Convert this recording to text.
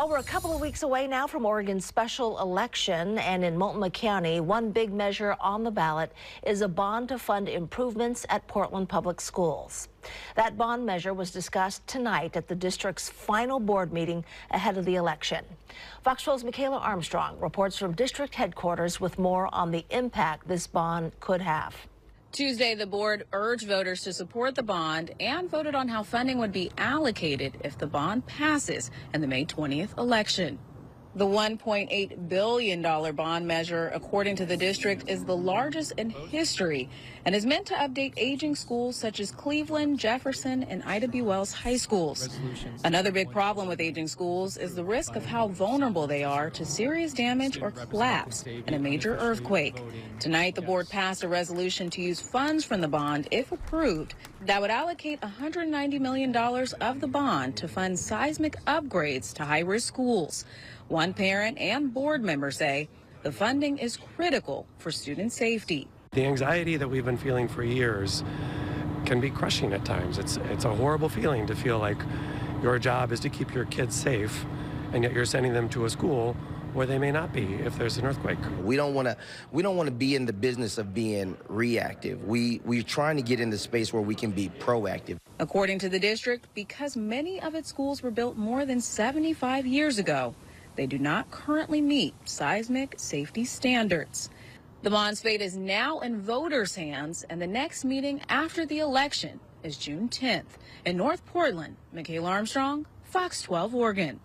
Well, we're a couple of weeks away now from Oregon's special election, and in Multnomah County, one big measure on the ballot is a bond to fund improvements at Portland Public Schools. That bond measure was discussed tonight at the district's final board meeting ahead of the election. Fox 12's Michaela Armstrong reports from district headquarters with more on the impact this bond could have. Tuesday, the board urged voters to support the bond and voted on how funding would be allocated if the bond passes in the May 20th election. The $1.8 billion bond measure, according to the district, is the largest in history and is meant to update aging schools such as Cleveland, Jefferson, and Ida B. Wells high schools. Another big problem with aging schools is the risk of how vulnerable they are to serious damage or collapse in a major earthquake. Tonight, the board passed a resolution to use funds from the bond, if approved, that would allocate $190 million of the bond to fund seismic upgrades to high-risk schools. One parent and board member say the funding is critical for student safety. The anxiety that we've been feeling for years can be crushing at times. It's a horrible feeling to feel like your job is to keep your kids safe, and yet you're sending them to a school where they may not be if there's an earthquake. We don't want to be in the business of being reactive. We're trying to get in the space where we can be proactive. According to the district, because many of its schools were built more than 75 years ago, they do not currently meet seismic safety standards. The bond's fate is now in voters' hands, and the next meeting after the election is June 10th. In North Portland, Michaela Armstrong, Fox 12 Oregon.